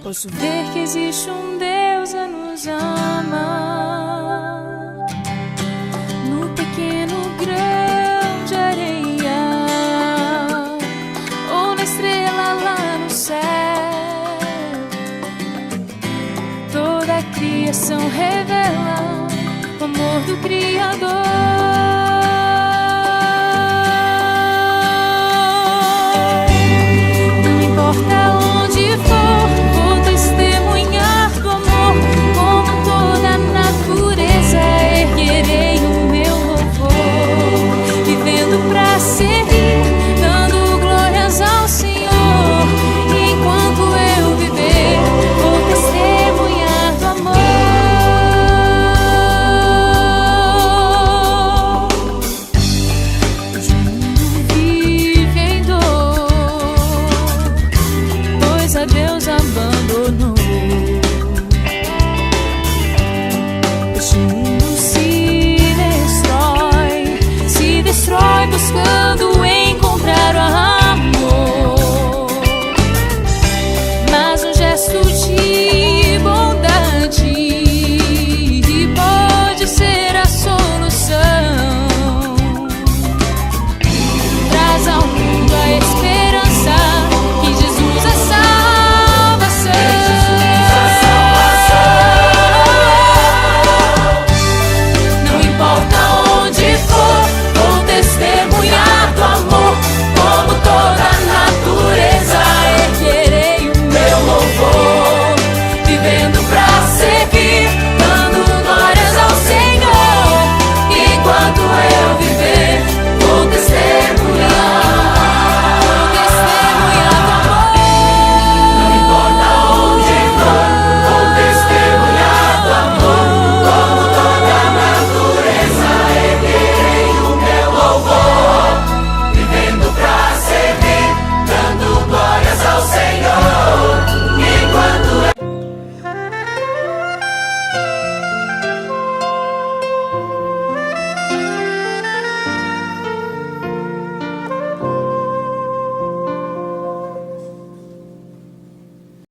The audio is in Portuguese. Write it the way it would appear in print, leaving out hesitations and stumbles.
Posso ver que existe um Deus a nos amar. No pequeno grão de areia, ou na estrela lá no céu, toda a criação revela o amor do Criador. Deus abandonou. Este